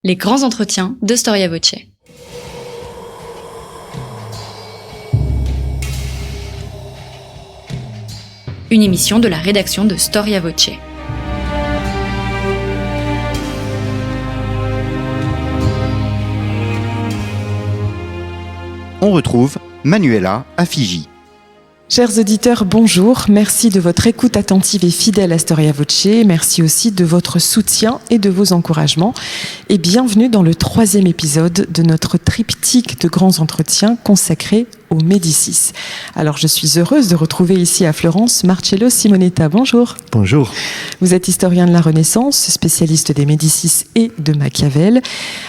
Les grands entretiens de Storia Voce. Une émission de la rédaction de Storia Voce. On retrouve Manuela à Figi. Chers auditeurs, bonjour. Merci de votre écoute attentive et fidèle à Storia Voce. Merci aussi de votre soutien et de vos encouragements. Et bienvenue dans le 3e épisode de notre triptyque de grands entretiens consacré au Médicis. Alors, je suis heureuse de retrouver ici à Florence Marcello Simonetta. Bonjour. Bonjour. Vous êtes historien de la Renaissance, spécialiste des Médicis et de Machiavel.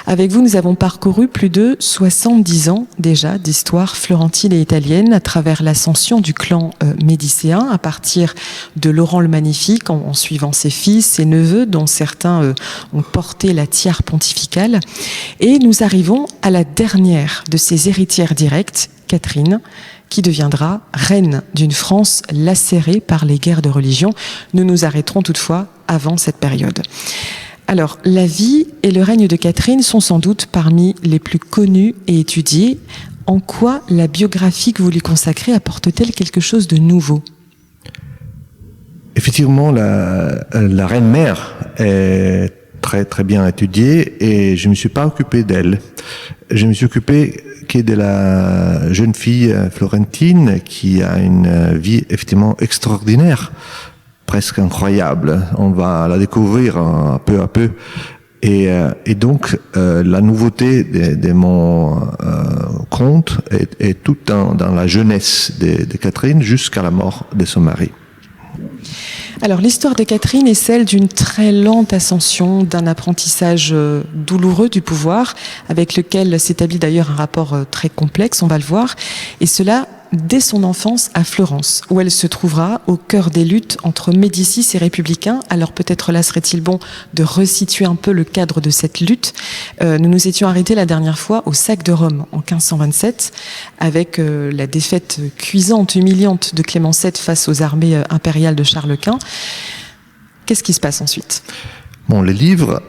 Avec vous, nous avons parcouru plus de 70 ans déjà d'histoire florentine et italienne à travers l'ascension du clan médicéen à partir de Laurent le Magnifique en suivant ses fils, ses neveux dont certains ont porté la tiare pontificale. Et nous arrivons à la dernière de ses héritières directes, Catherine, qui deviendra reine d'une France lacérée par les guerres de religion. Nous nous arrêterons toutefois avant cette période. Alors, la vie et le règne de Catherine sont sans doute parmi les plus connus et étudiés. En quoi la biographie que vous lui consacrez apporte-t-elle quelque chose de nouveau ? Effectivement, la reine-mère est très très bien étudiée et je ne me suis pas occupé d'elle. Je me suis occupé de la jeune fille florentine qui a une vie effectivement extraordinaire, presque incroyable. On va la découvrir peu à peu. Et donc, la nouveauté de mon conte est tout dans la jeunesse de Catherine jusqu'à la mort de son mari. Alors, l'histoire de Catherine est celle d'une très lente ascension, d'un apprentissage douloureux du pouvoir, avec lequel s'établit d'ailleurs un rapport très complexe, on va le voir, et cela dès son enfance à Florence, où elle se trouvera au cœur des luttes entre Médicis et républicains. Alors peut-être là serait-il bon de resituer un peu le cadre de cette lutte. Nous nous étions arrêtés la dernière fois au sac de Rome en 1527, avec la défaite cuisante, humiliante de Clément VII face aux armées impériales de Charles Quint. Qu'est-ce qui se passe ensuite ? Bon, le livre,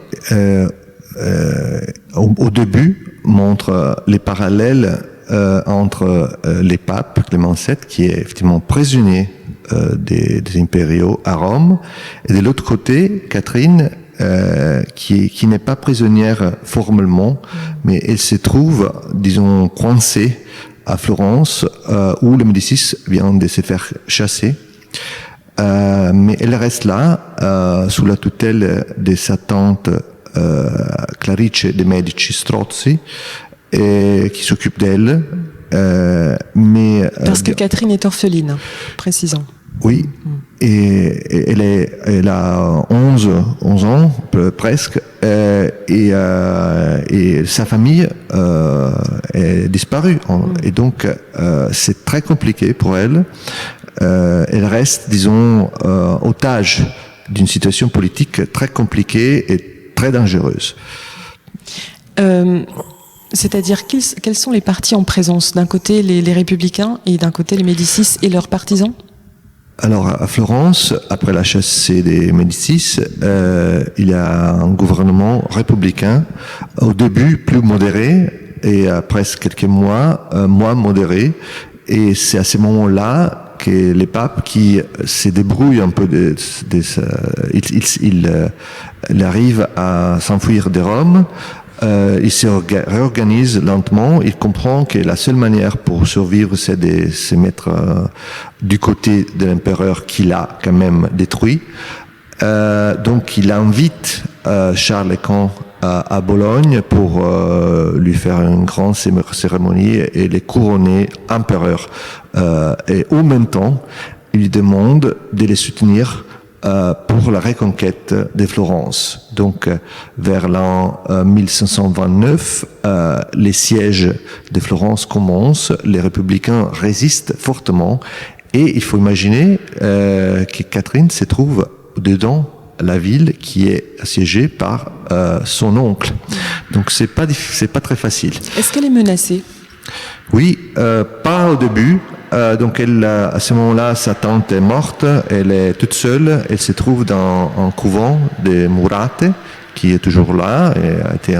au début, montre les parallèles entre les papes, Clément VII, qui est effectivement prisonnier des impériaux à Rome, et de l'autre côté, Catherine, qui n'est pas prisonnière formellement, mais elle se trouve, disons, coincée à Florence, où le Médicis vient de se faire chasser. Mais elle reste là, sous la tutelle de sa tante Clarice de Medici Strozzi, qui s'occupe d'elle. Parce que Catherine est orpheline, précisons. Oui, et elle a 11 ans, presque, et sa famille est disparue. Et donc, c'est très compliqué pour elle. Elle reste, disons, otage d'une situation politique très compliquée et très dangereuse. C'est-à-dire, quels sont les partis en présence ? D'un côté, les républicains, et d'un côté, les Médicis et leurs partisans ? Alors, à Florence, après la chassée des Médicis, il y a un gouvernement républicain, au début plus modéré, et après quelques mois, moins modéré. Et c'est à ce moment-là que les papes qui se débrouillent un peu il arrive à s'enfuir de Rome. Il se réorganise lentement. Il comprend que la seule manière pour survivre, c'est de se mettre du côté de l'empereur qu'il a quand même détruit. Donc, il invite Charles Quint à Bologne pour lui faire une grande cérémonie et le couronner empereur. Et en même temps, il lui demande de les soutenir pour la reconquête de Florence. Donc, vers l'an 1529, les sièges de Florence commencent, les républicains résistent fortement, et il faut imaginer que Catherine se trouve dedans la ville qui est assiégée par son oncle. Donc, c'est pas très facile. Est-ce qu'elle est menacée ? Oui, pas au début. Donc elle, à ce moment-là, sa tante est morte, elle est toute seule, elle se trouve dans un couvent des Murate, qui est toujours là et a été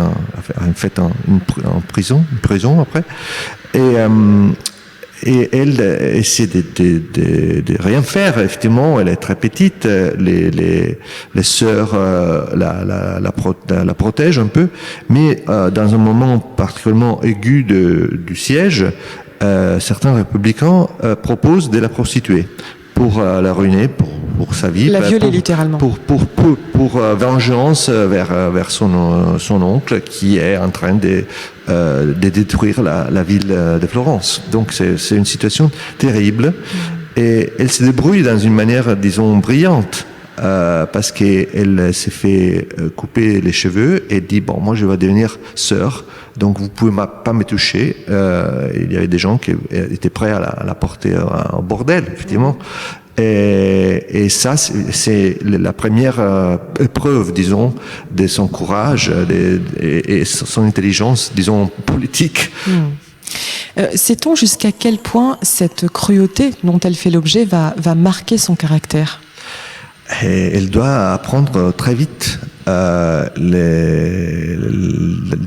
fait en prison après. Et elle essaie de rien faire. Effectivement, elle est très petite. Les sœurs la protègent un peu, mais dans un moment particulièrement aigu du siège, certains républicains proposent de la prostituer pour la ruiner, pour sa vie, la violer littéralement, pour vengeance vers son oncle qui est en train de détruire la ville de Florence. Donc c'est une situation terrible et elle se débrouille dans une manière, disons, brillante. Parce qu'elle s'est fait couper les cheveux et dit bon, moi je vais devenir sœur, donc vous pouvez pas me toucher. Il y avait des gens qui étaient prêts à la porter au bordel, effectivement. Et ça, c'est la première épreuve, disons, de son courage et son intelligence, disons, politique. Sait-on jusqu'à quel point cette cruauté dont elle fait l'objet va marquer son caractère ? Et elle doit apprendre très vite des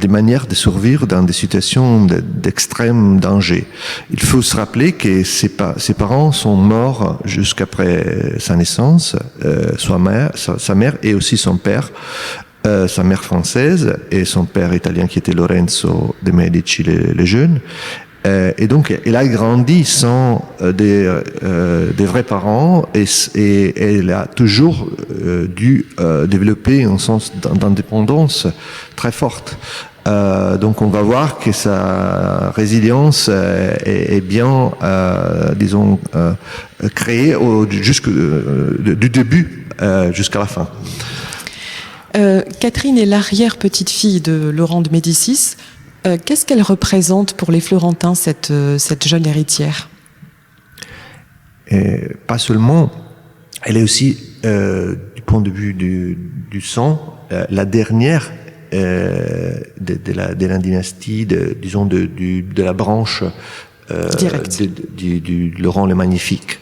manières de survivre dans des situations d'extrême danger. Il faut se rappeler que ses parents sont morts jusqu'après sa naissance, sa mère et aussi son père. Sa mère française et son père italien qui était Lorenzo de Medici le jeune. Et donc, elle a grandi sans des vrais parents et elle a toujours dû développer un sens d'indépendance très forte. Donc, on va voir que sa résilience est bien, disons, créée du début jusqu'à la fin. Catherine est l'arrière-petite-fille de Laurent de Médicis. Qu'est-ce qu'elle représente pour les Florentins, cette jeune héritière ? Et pas seulement, elle est aussi, du point de vue du sang, la dernière de la dynastie, disons de la branche du Laurent le Magnifique.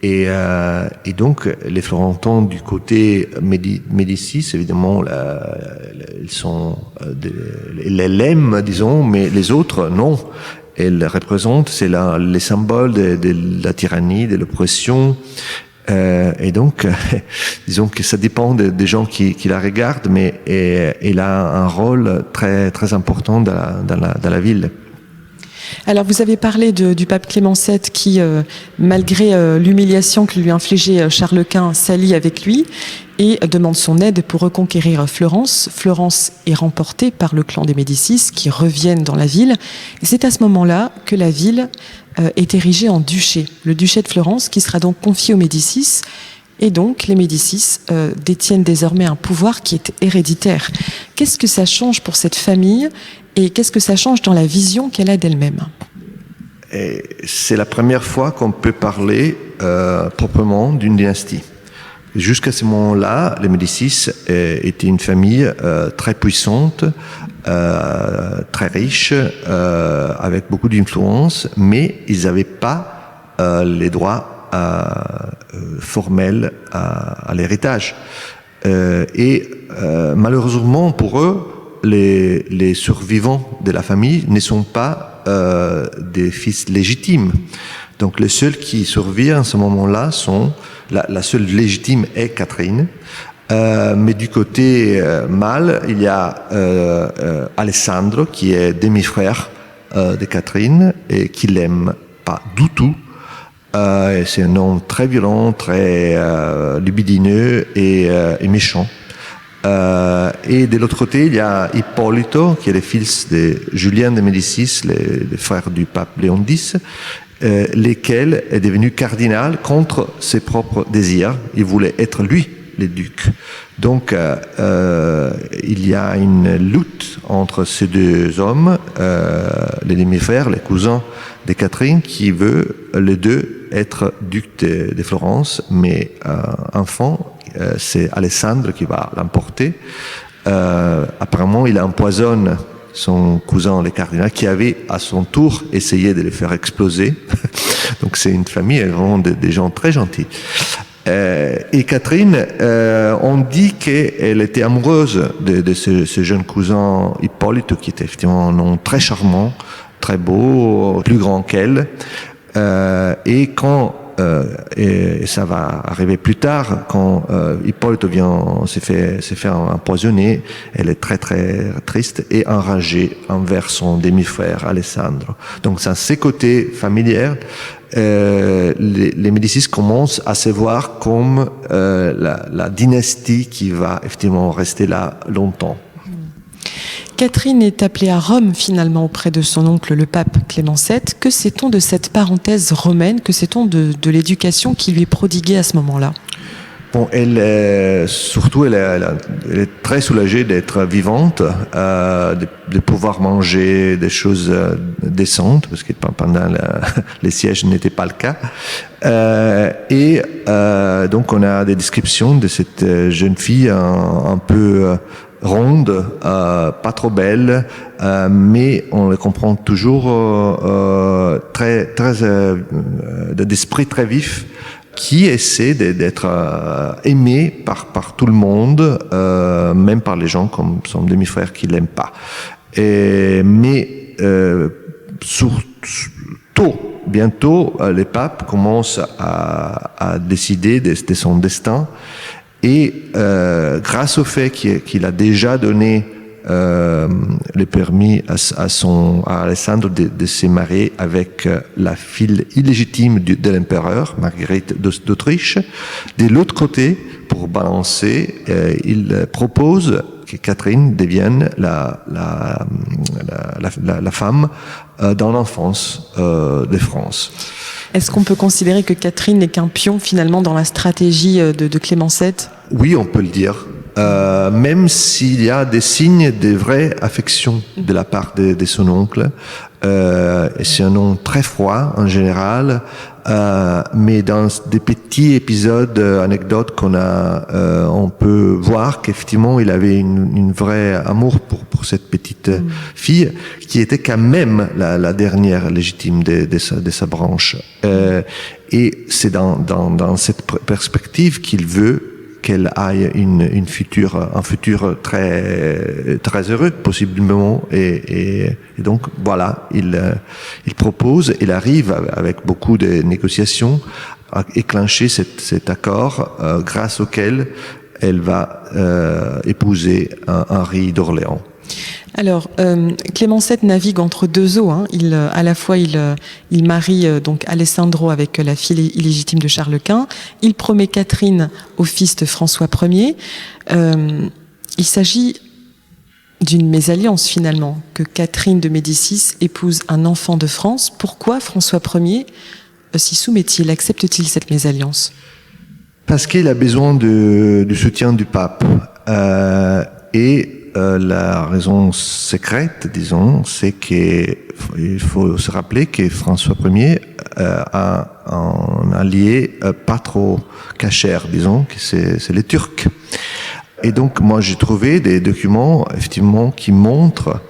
Et donc, les Florentins du côté Médicis, évidemment, ils sont les l'aiment, disons, mais les autres, non. Elles représentent, c'est les symboles de la tyrannie, de l'oppression. Et donc, disons que ça dépend des gens qui la regardent, mais elle a un rôle très, très important dans la ville. Alors, vous avez parlé du pape Clément VII qui, malgré l'humiliation que lui infligeait Charles Quint, s'allie avec lui et demande son aide pour reconquérir Florence. Florence est remportée par le clan des Médicis qui reviennent dans la ville. Et c'est à ce moment-là que la ville est érigée en duché. Le duché de Florence qui sera donc confié aux Médicis. Et donc, les Médicis détiennent désormais un pouvoir qui est héréditaire. Qu'est-ce que ça change pour cette famille et qu'est-ce que ça change dans la vision qu'elle a d'elle-même ? Et c'est la première fois qu'on peut parler proprement d'une dynastie. Jusqu'à ce moment-là, les Médicis étaient une famille très puissante, très riche, avec beaucoup d'influence, mais ils n'avaient pas les droits formels à l'héritage. Et malheureusement pour eux, les survivants de la famille ne sont pas des fils légitimes. Donc les seuls qui survivent à ce moment-là sont... La seule légitime est Catherine. Mais du côté mâle, il y a Alessandro, qui est demi-frère de Catherine et qui l'aime pas du tout. C'est un homme très violent, très libidineux et méchant. Et de l'autre côté, il y a Hippolito, qui est le fils de Julien de Médicis, le frère du pape Léon X, lesquels est devenu cardinal contre ses propres désirs. Il voulait être lui le duc. Donc, il y a une lutte entre ces deux hommes, les demi-frères, les cousins de Catherine, qui veut les deux être duc de Florence, mais enfant, c'est Alessandre qui va l'emporter. Apparemment, il empoisonne son cousin, le cardinal, qui avait à son tour essayé de les faire exploser. Donc c'est une famille, vraiment des gens très gentils. Et Catherine, on dit qu'elle était amoureuse de ce jeune cousin Hippolyte, qui était effectivement un nom très charmant, très beau, plus grand qu'elle. Et quand et ça va arriver plus tard, quand Hippolyte s'est fait empoisonner, elle est très très triste et enragée envers son demi-frère Alessandro. Donc dans ces côtés familiers, les Médicis commencent à se voir comme la dynastie qui va effectivement rester là longtemps. Catherine est appelée à Rome finalement auprès de son oncle le pape Clément VII. Que sait-on de cette parenthèse romaine? Que sait-on de l'éducation qui lui est prodiguée à ce moment-là? Bon, elle est très soulagée d'être vivante, de pouvoir manger des choses décentes, parce que pendant les sièges n'était pas le cas. Donc on a des descriptions de cette jeune fille un peu ronde, pas trop belle, mais on le comprend toujours très d'esprit très vif, qui essaie d'être aimé par tout le monde, même par les gens comme son demi-frère qui l'aiment pas. Bientôt, les papes commencent à décider de son destin. Et grâce au fait qu'il a déjà donné le permis à Alessandro de se marier avec la fille illégitime de l'empereur, Marguerite d'Autriche, de l'autre côté, pour balancer, il propose que Catherine devienne la femme dans l'enfance de France. Est-ce qu'on peut considérer que Catherine n'est qu'un pion finalement dans la stratégie de Clément VII? Oui, on peut le dire. Même s'il y a des signes de vraie affection de la part de son oncle. Et c'est un nom très froid en général, mais dans des petits épisodes, anecdotes on peut voir qu'effectivement il avait une vraie amour pour cette petite fille qui était quand même la dernière légitime de sa branche. Et c'est dans cette perspective qu'il veut qu'elle aille un futur très très heureux possiblement, et donc voilà, il propose, il arrive avec beaucoup de négociations à éclencher cet accord grâce auquel elle va épouser Henri d'Orléans. Alors, Clément VII navigue entre deux eaux. À la fois, il marie donc Alessandro avec la fille illégitime de Charles Quint. Il promet Catherine au fils de François Ier. Il s'agit d'une mésalliance finalement, que Catherine de Médicis épouse un enfant de France. Pourquoi François Ier s'y soumet-il? Accepte-t-il cette mésalliance? Parce qu'il a besoin du soutien du pape. La raison secrète, disons, c'est qu'il faut se rappeler que François Ier a un allié pas trop cachère, disons, que c'est les Turcs. Et donc, moi, j'ai trouvé des documents, effectivement, qui montrent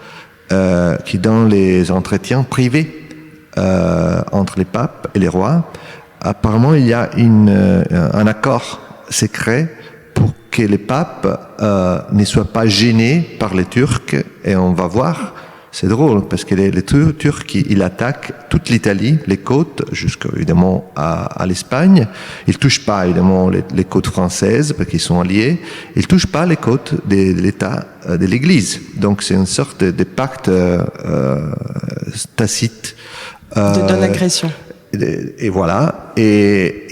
que dans les entretiens privés entre les papes et les rois, apparemment, il y a un accord secret pour que les papes ne soient pas gênés par les Turcs. Et on va voir, c'est drôle, parce que les Turcs, ils attaquent toute l'Italie, les côtes, jusqu'évidemment à l'Espagne. Ils touchent pas, évidemment, les côtes françaises, parce qu'ils sont alliés. Ils touchent pas les côtes de l'État, de l'Église. Donc c'est une sorte de pacte tacite. De non-agression. Et voilà, et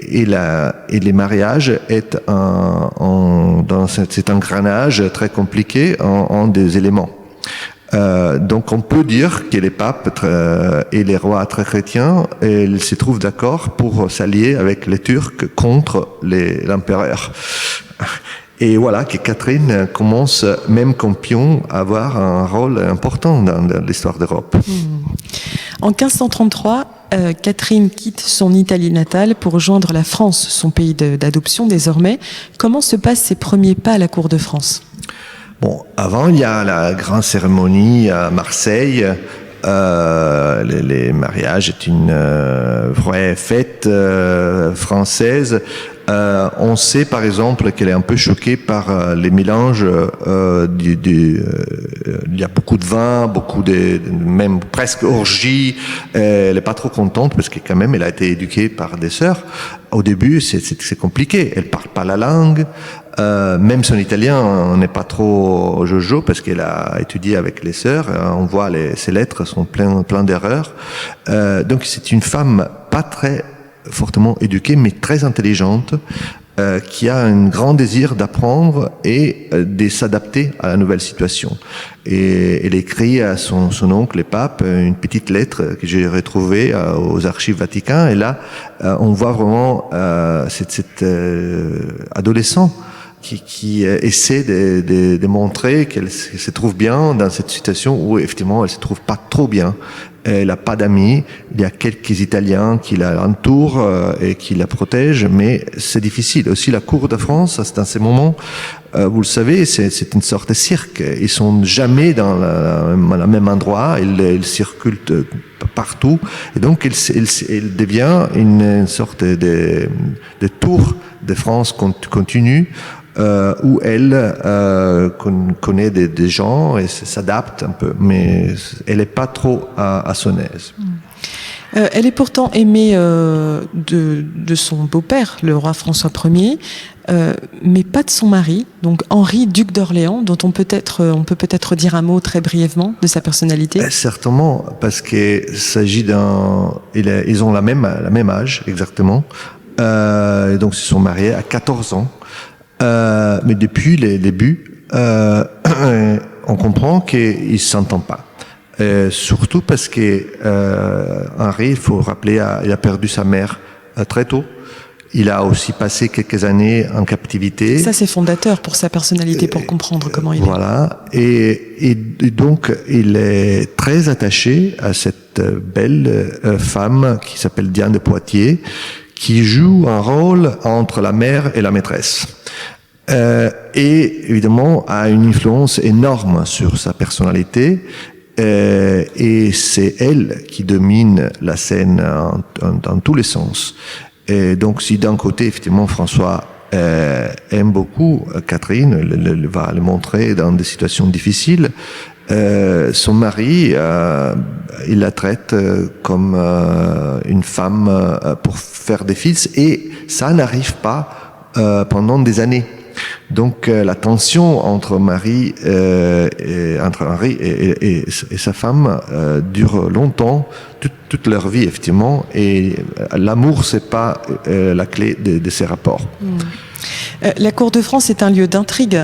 les mariages est dans cet engrenage très compliqué en des éléments. Donc on peut dire que les papes et les rois très chrétiens, ils se trouvent d'accord pour s'allier avec les Turcs contre l'empereur. Et voilà que Catherine commence, même comme pion, à avoir un rôle important dans l'histoire d'Europe. En 1533, Catherine quitte son Italie natale pour rejoindre la France, son pays d'adoption désormais. Comment se passent ses premiers pas à la cour de France? Bon, avant, il y a la grande cérémonie à Marseille les mariages est une vraie fête française. On sait par exemple qu'elle est un peu choquée par les mélanges. Il y a beaucoup de vin, même presque orgie. Elle est pas trop contente parce que quand même elle a été éduquée par des sœurs. Au début, c'est compliqué. Elle parle pas la langue. Même son italien n'est pas trop jojo parce qu'elle a étudié avec les sœurs. On voit ses lettres sont plein d'erreurs. Donc c'est une femme pas très fortement éduquée, mais très intelligente, qui a un grand désir d'apprendre et de s'adapter à la nouvelle situation. Et elle écrit à son oncle, le pape, une petite lettre que j'ai retrouvée aux archives Vatican. Et là, on voit vraiment cet adolescent qui essaie de montrer qu'elle se trouve bien dans cette situation où effectivement elle se trouve pas trop bien. Elle n'a pas d'amis, il y a quelques Italiens qui l'entourent et qui la protègent, mais c'est difficile. Aussi la cour de France, dans ces moments, vous le savez, c'est une sorte de cirque. Ils sont jamais dans le même endroit, ils circulent partout, et donc il devient une sorte de tour de France continue, où elle connaît des gens et s'adapte un peu, mais elle n'est pas trop à son aise. Elle est pourtant aimée de son beau-père, le roi François Ier, mais pas de son mari, donc Henri, duc d'Orléans, dont on peut peut-être dire un mot très brièvement de sa personnalité. Certainement, parce qu'il s'agit ils ont la même âge exactement, et donc ils se sont mariés à 14 ans. Mais depuis les débuts, on comprend qu'ils ne s'entendent pas. Surtout parce que Henri, il faut rappeler, il a perdu sa mère très tôt. Il a aussi passé quelques années en captivité. Ça, c'est fondateur pour sa personnalité, pour comprendre comment il est. Voilà. Et donc, il est très attaché à cette belle femme qui s'appelle Diane de Poitiers, qui joue un rôle entre la mère et la maîtresse. Et évidemment a une influence énorme sur sa personnalité, et c'est elle qui domine la scène dans tous les sens. Et donc si d'un côté effectivement François aime beaucoup Catherine, va le montrer dans des situations difficiles, son mari, il la traite comme une femme pour faire des fils, et ça n'arrive pas pendant des années. Donc la tension entre Henri et sa femme dure longtemps, toute leur vie effectivement, et l'amour c'est pas la clé de ces rapports. La cour de France est un lieu d'intrigue.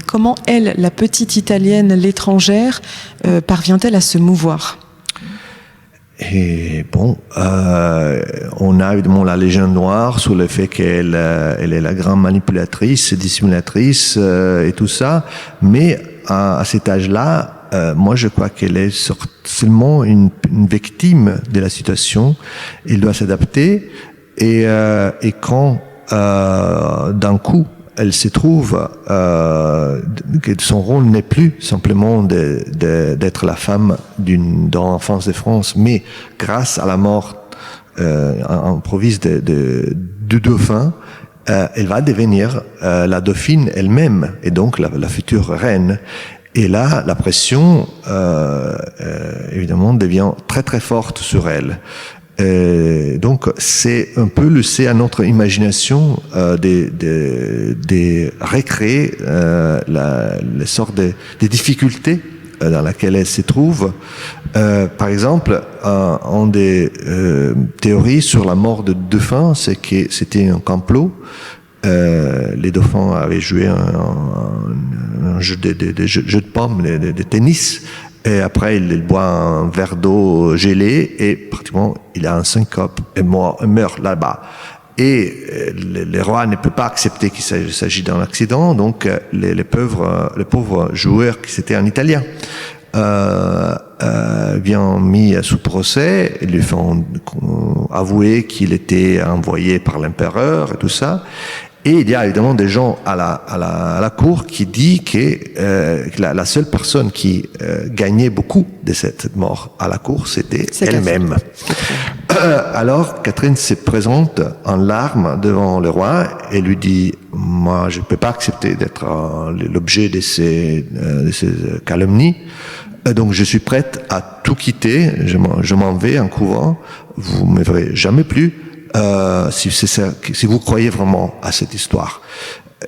Comment elle, la petite italienne, l'étrangère, parvient-elle à se mouvoir ? Et bon, on a évidemment la légende noire sur le fait qu'elle est la grande manipulatrice, dissimulatrice et tout ça, mais à cet âge-là, moi je crois qu'elle est seulement une victime de la situation. Elle doit s'adapter, et quand d'un coup elle se trouve que son rôle n'est plus simplement d'être la femme dans l'enfance de France, mais grâce à la mort improvise du dauphin, elle va devenir la dauphine elle-même, et donc la future reine. Et là, la pression, évidemment, devient très très forte sur elle. Donc c'est un peu laissé à notre imagination de recréer les sortes de difficultés dans laquelle elle se trouve. Par exemple, une des théories sur la mort de dauphin, c'est que c'était un complot. Les dauphins avaient joué un jeu de pommes, de tennis. Et après, il boit un verre d'eau gelée et pratiquement, il a un syncope et meurt là-bas. Et le roi ne peut pas accepter qu'il s'agit d'un accident, donc les pauvres joueurs, qui c'était un Italien, bien mis sous procès, ils lui font avouer qu'il était envoyé par l'empereur et tout ça. Et il y a évidemment des gens à la cour qui disent que la seule personne qui gagnait beaucoup de cette mort à la cour, c'était elle-même. Alors Catherine se présente en larmes devant le roi et lui dit: moi, je ne peux pas accepter d'être l'objet de ces calomnies. Donc je suis prête à tout quitter. Je m'en vais en courant. Vous ne me verrez jamais plus. Si vous croyez vraiment à cette histoire.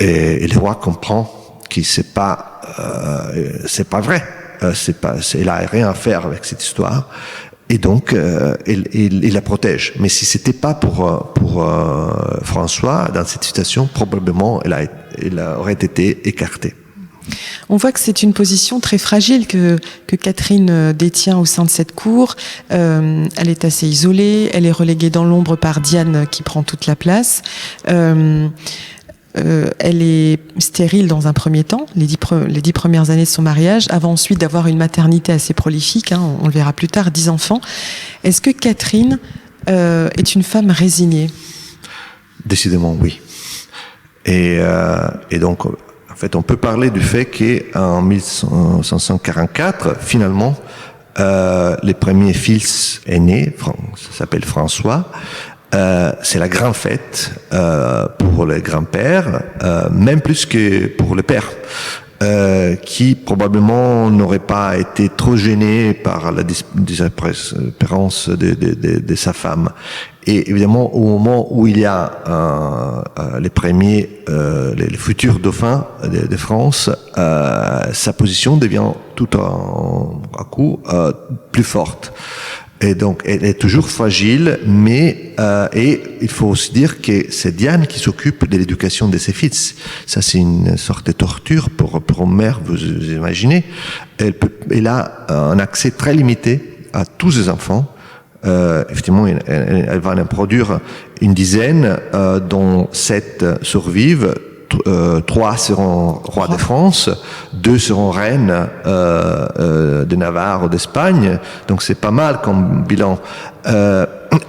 Et le roi comprend que c'est pas vrai. Il a rien à faire avec cette histoire. Et donc, il la protège. Mais si c'était pas pour François, dans cette situation, probablement, il aurait été écarté. On voit que c'est une position très fragile que Catherine détient au sein de cette cour. Elle est assez isolée, elle est reléguée dans l'ombre par Diane qui prend toute la place. Elle est stérile dans un premier temps, les 10 premières années de son mariage, avant ensuite d'avoir une maternité assez prolifique, on le verra plus tard, 10 enfants. Est-ce que Catherine est une femme résignée ? Décidément, oui. Et donc, en fait, on peut parler du fait qu'en 1544, finalement, les premiers fils est né, ça s'appelle François. C'est la grande fête pour le grand-père, même plus que pour le père, qui probablement n'aurait pas été trop gêné par la désespérance de sa femme. Et évidemment, au moment où il y a les premiers, les futurs dauphins de France, sa position devient tout à coup plus forte. Et donc, elle est toujours fragile, mais et il faut aussi dire que c'est Diane qui s'occupe de l'éducation de ses fils. Ça, c'est une sorte de torture pour une mère, vous imaginez. Elle a un accès très limité à tous ses enfants. Effectivement, elle va en produire une dizaine, dont 7 survivent. 3 seront rois de France, 2 seront reines de Navarre ou d'Espagne, donc c'est pas mal comme bilan.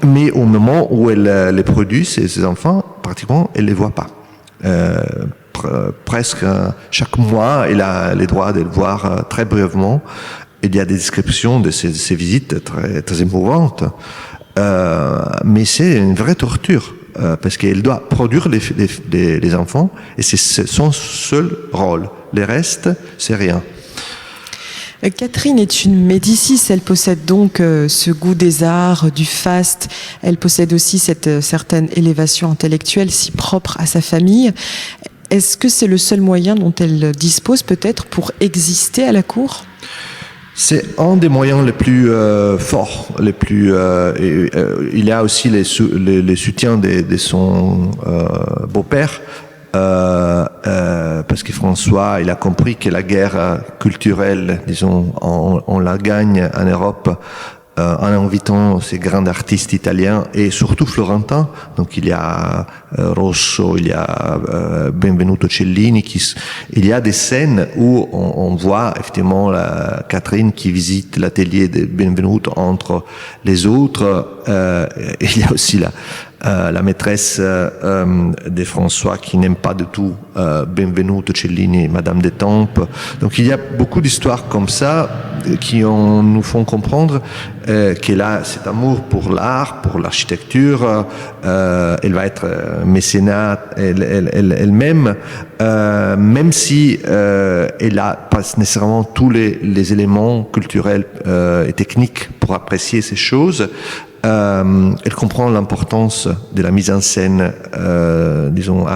Mais au moment où elle les produit, ces enfants, pratiquement, elle les voit pas. Presque chaque mois, elle a les droits de le voir très brièvement. Il y a des descriptions de ces visites très, très émouvantes, mais c'est une vraie torture. Parce qu'elle doit produire les enfants et c'est son seul rôle. Le reste, c'est rien. Catherine est une Médicis, elle possède donc ce goût des arts, du faste, elle possède aussi cette certaine élévation intellectuelle si propre à sa famille. Est-ce que c'est le seul moyen dont elle dispose peut-être pour exister à la cour ? C'est un des moyens les plus forts, les plus. Il y a aussi les soutiens de son beau-père, parce que François, il a compris que la guerre culturelle, disons, on la gagne en Europe en invitant ces grands artistes italiens et surtout florentins. Donc il y a Rosso, il y a Benvenuto Cellini. Il y a des scènes où on voit effectivement Catherine qui visite l'atelier de Benvenuto entre les autres. Il y a aussi la maîtresse de François qui n'aime pas du tout Benvenuto Cellini, Madame d'Étampes. Donc il y a beaucoup d'histoires comme ça qui nous font comprendre qu'elle a cet amour pour l'art, pour l'architecture. Elle va être mécénat elle-même, même si elle a pas nécessairement tous les éléments culturels et techniques pour apprécier ces choses. Elle comprend l'importance de la mise en scène, disons,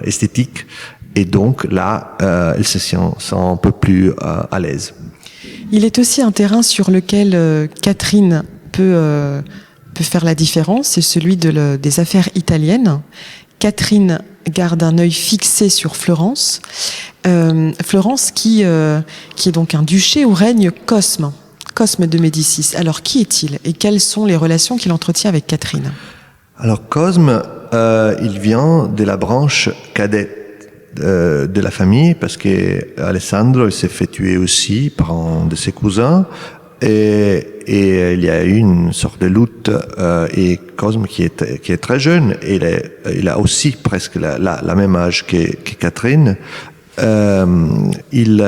esthétique, et donc là, elle se sent un peu plus à l'aise. Il est aussi un terrain sur lequel Catherine peut faire la différence, c'est celui des affaires italiennes. Catherine garde un œil fixé sur Florence. Florence qui est donc un duché où règne Cosme de Médicis. Alors qui est-il et quelles sont les relations qu'il entretient avec Catherine ? Alors Cosme, il vient de la branche cadette de la famille parce que Alessandro s'est fait tuer aussi par un de ses cousins et et il y a eu une sorte de lutte, et Cosme qui est très jeune, il a aussi presque la même âge que Catherine, il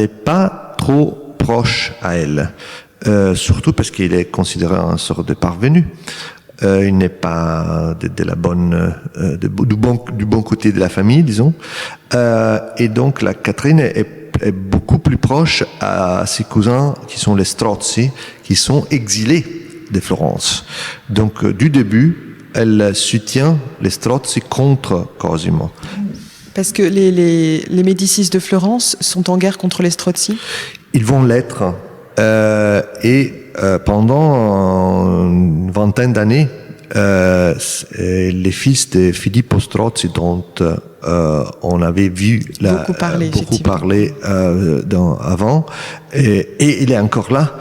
est pas trop proche à elle, surtout parce qu'il est considéré un sorte de parvenu. Il n'est pas de la bonne, du bon côté de la famille, disons. Et donc la Catherine est beaucoup plus proche à ses cousins qui sont les Strozzi, qui sont exilés de Florence. Donc du début, elle soutient les Strozzi contre Cosimo. Parce que les Médicis de Florence sont en guerre contre les Strozzi. Ils vont l'être. Pendant une vingtaine d'années, les fils de Filippo Strozzi, dont on avait vu beaucoup parler avant, et il est encore là.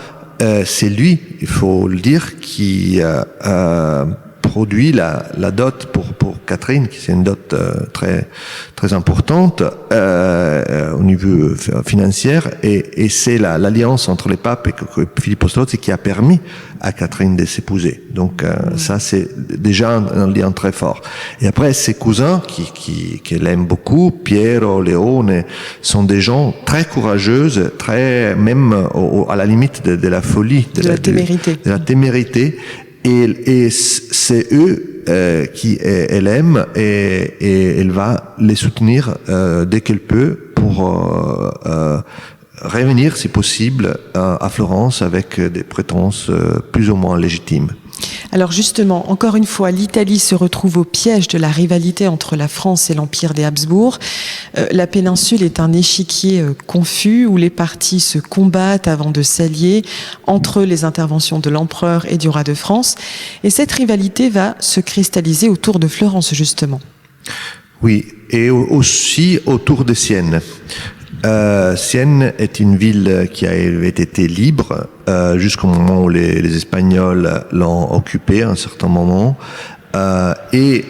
C'est lui, il faut le dire, qui produit la dot pour Catherine, qui c'est une dot très très importante au niveau financier, et c'est l'alliance entre les papes et Filippo Strozzi qui a permis à Catherine de s'épouser. Donc ça c'est déjà un lien très fort. Et après ses cousins qu'elle aime beaucoup, Piero, Leone, sont des gens très courageux, très même à la limite de la folie, de la témérité. Et c'est eux qui elle aime, et elle va les soutenir dès qu'elle peut pour revenir, si possible, à Florence avec des prétences plus ou moins légitimes. Alors justement, encore une fois, l'Italie se retrouve au piège de la rivalité entre la France et l'Empire des Habsbourg. La péninsule est un échiquier confus où les partis se combattent avant de s'allier entre les interventions de l'empereur et du roi de France. Et cette rivalité va se cristalliser autour de Florence, justement. Oui, et aussi autour de Sienne. Sienne est une ville qui avait été libre jusqu'au moment où les Espagnols l'ont occupée à un certain moment, et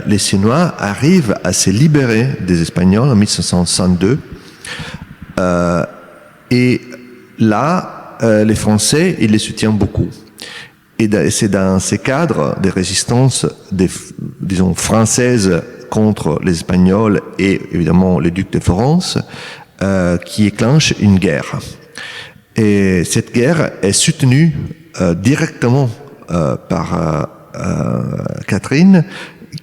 les Siennois arrivent à se libérer des Espagnols en 1562, et là les Français ils les soutiennent beaucoup, et c'est dans ces cadres des résistances disons françaises contre les Espagnols et évidemment les ducs de Florence, qui déclenche une guerre. Et cette guerre est soutenue directement par Catherine,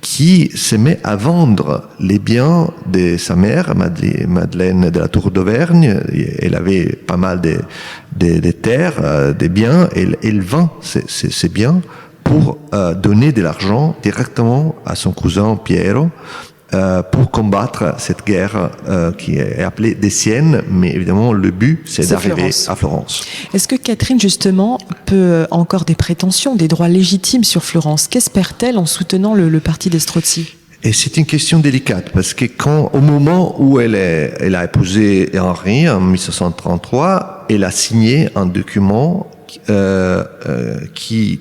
qui se met à vendre les biens de sa mère, Madeleine de la Tour d'Auvergne. Elle avait pas mal de terres, des biens, et elle vend ces biens pour donner de l'argent directement à son cousin Piero pour combattre cette guerre qui est appelée des Siennes, mais évidemment le but c'est d'arriver à Florence. Est-ce que Catherine justement peut encore des prétentions, des droits légitimes sur Florence? Qu'espère-t-elle en soutenant le parti des Strozzi? Et c'est une question délicate, parce que au moment où elle a épousé Henri en 1733, elle a signé un document qui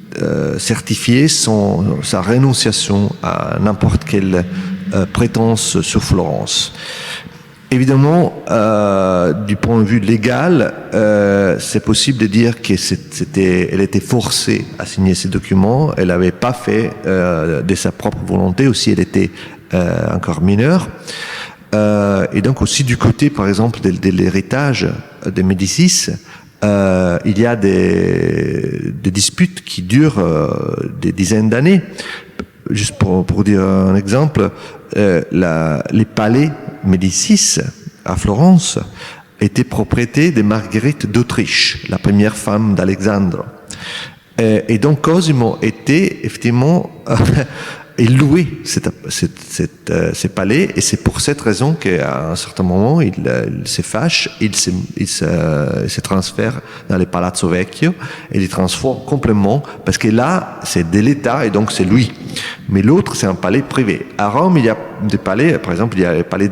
certifiait sa renonciation à n'importe quelle prétence sur Florence. Évidemment, du point de vue légal, c'est possible de dire que elle était forcée à signer ces documents. Elle n'avait pas fait de sa propre volonté, aussi elle était encore mineure. Et donc aussi du côté, par exemple, de l'héritage des Médicis, il y a des disputes qui durent des dizaines d'années. Juste pour dire un exemple, les palais Médicis à Florence étaient propriété de Marguerite d'Autriche, la première femme d'Alexandre. Et donc Cosimo était effectivement il louait ces palais, et c'est pour cette raison qu'à un certain moment il se fâche, il se transfère dans les Palazzo Vecchio, et il transforme complètement, parce que là c'est de l'État et donc c'est lui, mais l'autre c'est un palais privé. À Rome il y a des palais, par exemple il y a les palais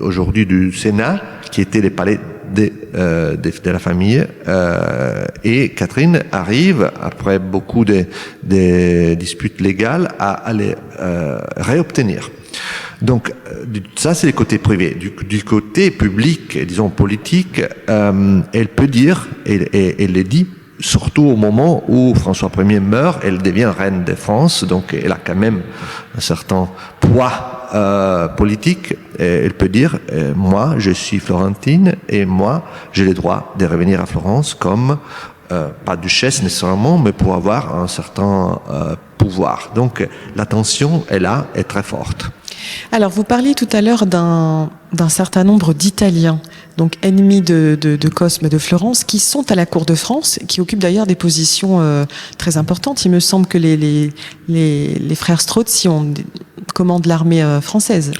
aujourd'hui du Sénat qui étaient les palais de la famille, et Catherine arrive, après beaucoup de disputes légales, à les réobtenir. Donc ça c'est le côté privé. Du côté public, disons politique, elle peut dire, et elle le dit surtout au moment où François Ier meurt, elle devient reine de France, donc elle a quand même un certain poids politique. Et elle peut dire, moi, je suis florentine et moi, j'ai le droit de revenir à Florence comme, pas duchesse nécessairement, mais pour avoir un certain pouvoir. Donc la tension est là, est très forte. Alors, vous parliez tout à l'heure d'un certain nombre d'Italiens, donc ennemis de Cosme de Florence, qui sont à la cour de France, qui occupent d'ailleurs des positions très importantes. Il me semble que les frères Strozzi commandent l'armée française.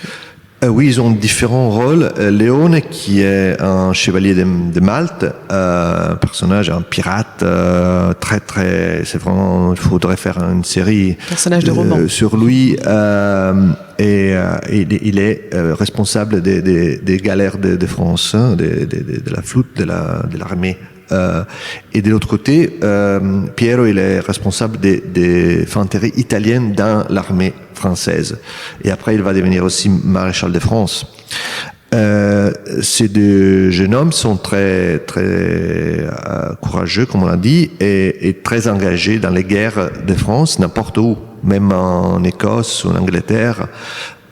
Oui, ils ont différents rôles. Léone, qui est un chevalier de Malte, un personnage, un pirate, très, c'est vraiment, il faudrait faire une série personnage de roman sur lui. Et il est responsable des galères de France, de la flotte de l'armée. Et de l'autre côté, Piero, il est responsable des fanteries italiennes dans l'armée française. Et après, il va devenir aussi maréchal de France. Ces deux jeunes hommes sont très courageux, comme on l'a dit, et très engagés dans les guerres de France, n'importe où, même en Écosse ou en Angleterre.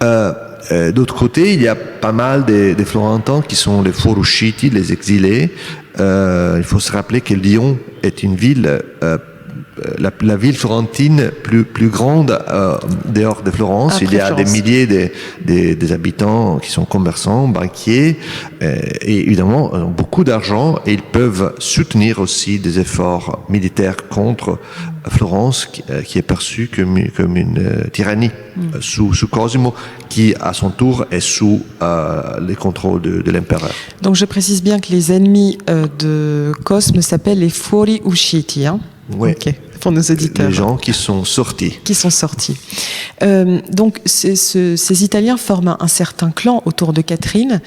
D'autre côté, il y a pas mal des Florentins qui sont les fuoriusciti, les exilés. Il faut se rappeler que Lyon est une ville, la ville florentine plus grande dehors de Florence. Après il y a Florence. des milliers des habitants qui sont commerçants, banquiers, et évidemment beaucoup d'argent, et ils peuvent soutenir aussi des efforts militaires contre Florence, qui est perçue comme une tyrannie sous Cosimo, qui à son tour est sous les contrôles de l'empereur. Donc je précise bien que les ennemis de Cosme s'appellent les fuoriusciti, hein. Oui. Ok, pour nos auditeurs. Les gens qui sont sortis. Qui sont sortis. Donc ces Italiens forment un certain clan autour de Catherine.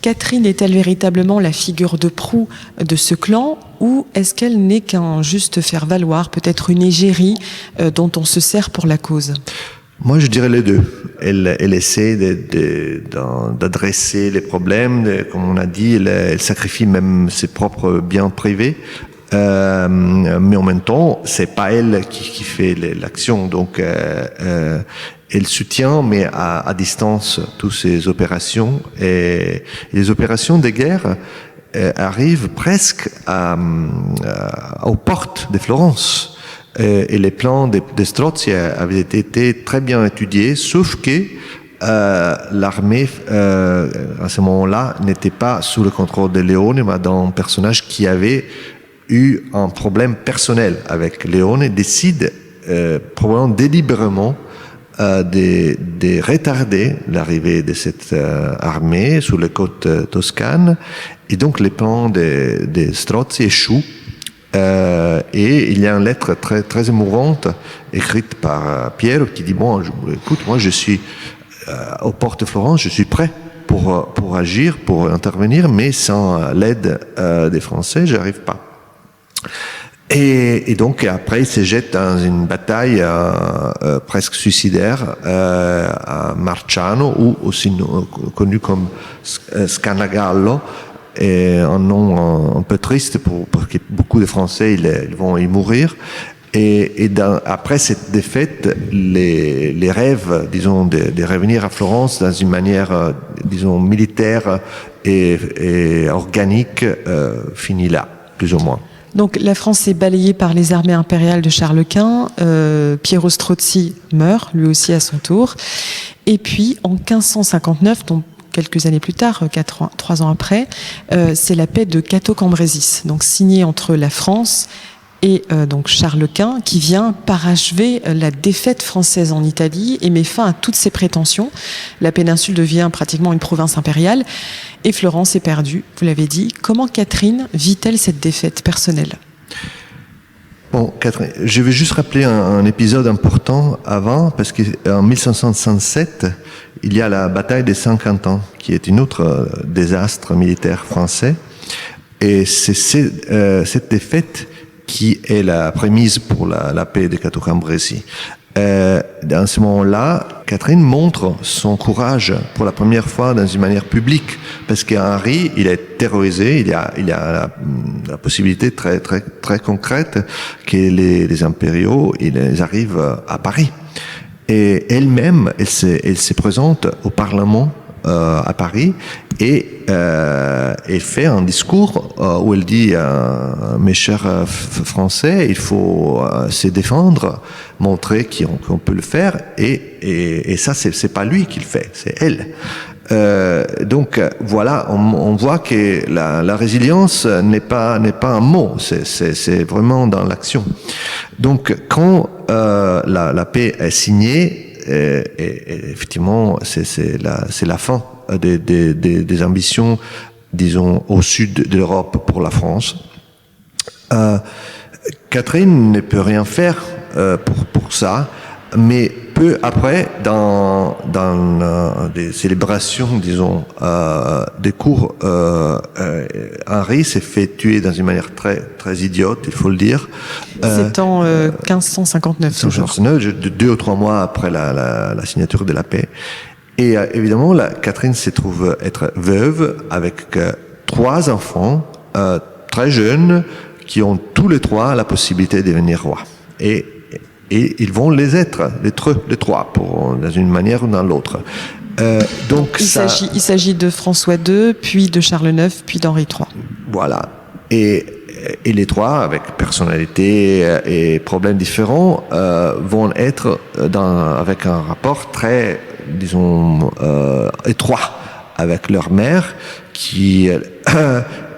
Catherine est-elle véritablement la figure de proue de ce clan, ou est-ce qu'elle n'est qu'un juste faire-valoir, peut-être une égérie dont on se sert pour la cause? Moi, je dirais les deux. Elle essaie d'adresser les problèmes, comme on a dit, elle sacrifie même ses propres biens privés. Mais en même temps, c'est pas elle qui fait l'action, donc elle soutient, mais à distance, toutes ces opérations, et les opérations de guerre arrivent presque aux portes de Florence. Et les plans de Strozzi avaient été très bien étudiés, sauf que l'armée, à ce moment-là, n'était pas sous le contrôle de Léone, mais d'un personnage qui avait eu un problème personnel avec Léone, et décide probablement délibérément de retarder l'arrivée de cette armée sur les côtes toscanes, et donc les plans de Strozzi échouent. Et il y a une lettre très émouvante écrite par Piero qui dit, bon, écoute, moi je suis aux portes de Florence, je suis prêt pour agir, pour intervenir, mais sans l'aide des Français, j'arrive pas. Et donc après il se jette dans une bataille presque suicidaire à Marciano, ou aussi connu comme Scanagallo, et un nom un peu triste parce que beaucoup de Français ils vont y mourir. Et après cette défaite, les rêves, disons, de revenir à Florence dans une manière, disons, militaire et organique, finit là, plus ou moins. Donc la France est balayée par les armées impériales de Charles Quint. Piero Strozzi meurt, lui aussi à son tour. Et puis en 1559, donc quelques années plus tard, 3 ans après, c'est la paix de Cato Cambrésis, donc signée entre la France et donc Charles Quint, qui vient parachever la défaite française en Italie et met fin à toutes ses prétentions. La péninsule devient pratiquement une province impériale et Florence est perdue, vous l'avez dit. Comment Catherine vit-elle cette défaite personnelle ? Bon, Catherine, je vais juste rappeler un épisode important avant, parce qu'en 1567, il y a la bataille des 50 ans, qui est une autre désastre militaire français. Et c'est cette défaite qui est la prémisse pour la paix de Cato Cambrésis. Dans ce moment-là, Catherine montre son courage pour la première fois dans une manière publique, parce qu'Henri, il est terrorisé, il y a la possibilité très très très concrète que les impériaux ils arrivent à Paris. Et elle-même, elle se présente au Parlement à Paris et fait un discours où elle dit mes chers Français, il faut se défendre, montrer qu'on peut le faire et ça c'est pas lui qui le fait, c'est elle. Donc voilà, on voit que la résilience n'est pas un mot, c'est vraiment dans l'action. Donc quand la paix est signée, et effectivement c'est la fin des ambitions, disons, au sud de l'Europe pour la France. Catherine ne peut rien faire pour ça, mais peu après, dans des célébrations, disons, des cours, Henri s'est fait tuer dans une manière très très idiote, il faut le dire. C'est en 1559 toujours. 2 ou 3 mois après la signature de la paix. Et évidemment, Catherine se trouve être veuve avec 3 enfants très jeunes qui ont tous les 3 la possibilité de devenir rois. Et ils vont les être, les 3, dans une manière ou dans l'autre. Donc il s'agit de François II, puis de Charles IX, puis d'Henri III. Voilà. Et les 3, avec personnalité et problèmes différents, vont être avec un rapport très, disons, étroit avec leur mère, qui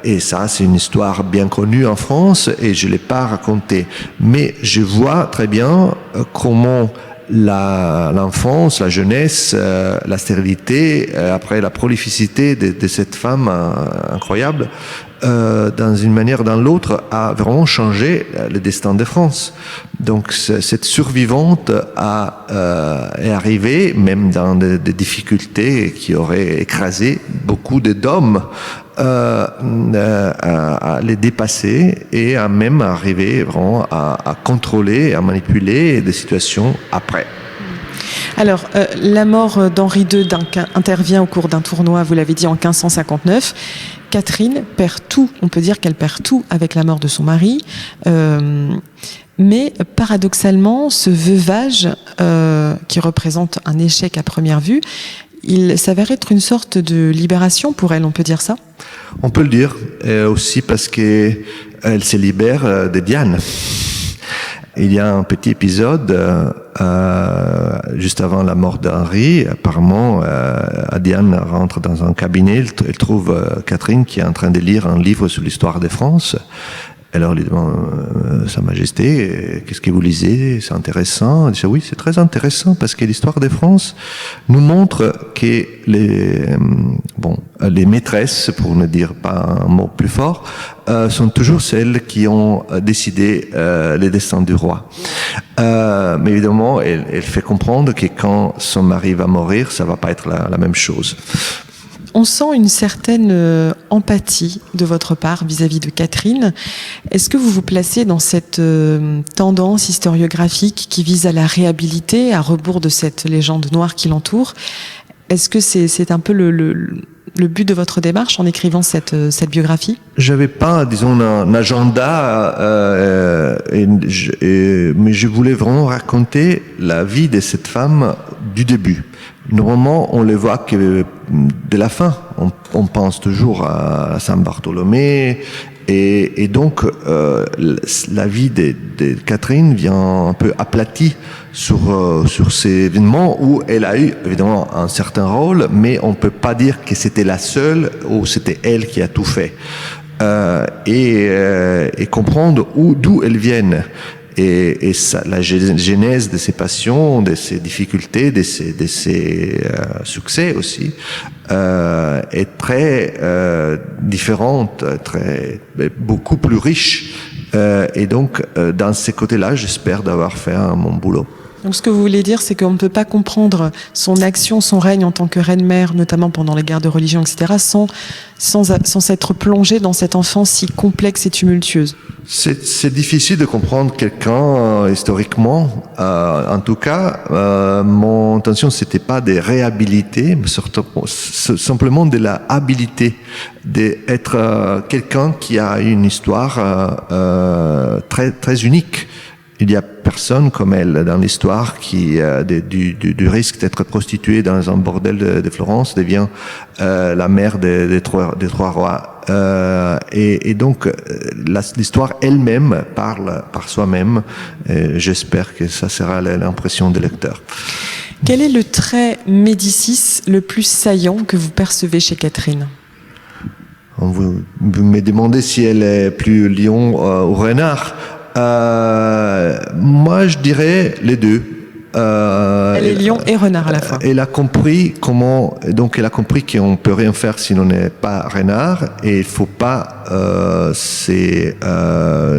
et ça, c'est une histoire bien connue en France et je l'ai pas racontée. Mais je vois très bien comment l'enfance, la jeunesse, la stérilité, après la prolificité de cette femme incroyable, dans une manière ou dans l'autre, a vraiment changé le destin de France. Donc cette survivante est arrivée, même dans des difficultés qui auraient écrasé beaucoup d'hommes, à les dépasser et à même arriver vraiment à contrôler, à manipuler des situations après. Alors, la mort d'Henri II intervient au cours d'un tournoi, vous l'avez dit, en 1559. Catherine perd tout, on peut dire qu'elle perd tout avec la mort de son mari. Mais paradoxalement, ce veuvage, qui représente un échec à première vue, il s'avère être une sorte de libération pour elle, on peut dire ça? On peut le dire, aussi parce qu'elle se libère de Diane. Il y a un petit épisode juste avant la mort d'Henri. Apparemment, Diane rentre dans un cabinet, elle trouve Catherine qui est en train de lire un livre sur l'histoire de France. Alors, il lui demande, Sa Majesté, qu'est-ce que vous lisez? C'est intéressant. Elle dit, oui, c'est très intéressant parce que l'histoire de France nous montre que les maîtresses, pour ne dire pas un mot plus fort, sont toujours celles qui ont décidé les destins du roi. Mais évidemment, elle fait comprendre que quand son mari va mourir, ça va pas être la même chose. On sent une certaine empathie de votre part vis-à-vis de Catherine. Est-ce que vous vous placez dans cette tendance historiographique qui vise à la réhabiliter, à rebours de cette légende noire qui l'entoure? Est-ce que c'est un peu le but de votre démarche en écrivant cette biographie? J'avais pas, disons, un agenda, mais je voulais vraiment raconter la vie de cette femme du début. Normalement, on les voit que de la fin. On pense toujours à Saint Bartholomé, et donc la vie de Catherine vient un peu aplatie sur ces événements où elle a eu évidemment un certain rôle, mais on peut pas dire que c'était la seule ou c'était elle qui a tout fait. Et comprendre d'où elles viennent. Et ça, la genèse de ses passions, de ses difficultés, de ses succès aussi, est très différente, beaucoup plus riche. Et donc, dans ces côtés-là, j'espère d'avoir fait mon boulot. Donc ce que vous voulez dire, c'est qu'on ne peut pas comprendre son action, son règne en tant que reine-mère, notamment pendant les guerres de religion, etc., sans s'être plongé dans cette enfance si complexe et tumultueuse. C'est difficile de comprendre quelqu'un historiquement. En tout cas, mon intention, c'était pas de réhabiliter, mais surtout, simplement de la habilité, d'être quelqu'un qui a une histoire très très unique. Il y a personne comme elle dans l'histoire qui du risque d'être prostituée dans un bordel de Florence devient la mère des trois rois. Et donc l'histoire elle-même parle par soi-même. J'espère que ça sera l'impression des lecteurs. Quel est le trait Médicis le plus saillant que vous percevez chez Catherine ? Vous me demandez si elle est plus lion ou renard. Moi, je dirais les deux. Elle est lion et renard à la fois. Elle a compris elle a compris qu'on peut rien faire si l'on n'est pas renard, et il faut pas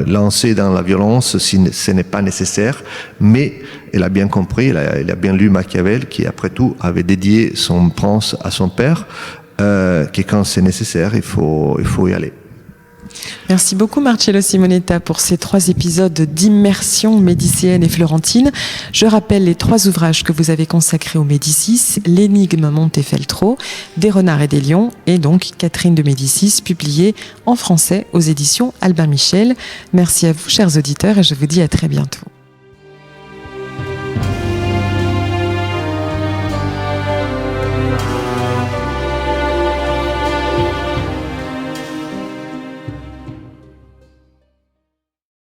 lancer dans la violence si ce n'est pas nécessaire. Mais elle a bien compris, elle a bien lu Machiavel, qui après tout avait dédié son prince à son père, que quand c'est nécessaire, il faut y aller. Merci beaucoup Marcello Simonetta pour ces 3 épisodes d'immersion médicéenne et florentine. Je rappelle les 3 ouvrages que vous avez consacrés aux Médicis: L'énigme Montefeltro, Des renards et des lions, et donc Catherine de Médicis, publié en français aux éditions Albin Michel. Merci à vous chers auditeurs et je vous dis à très bientôt.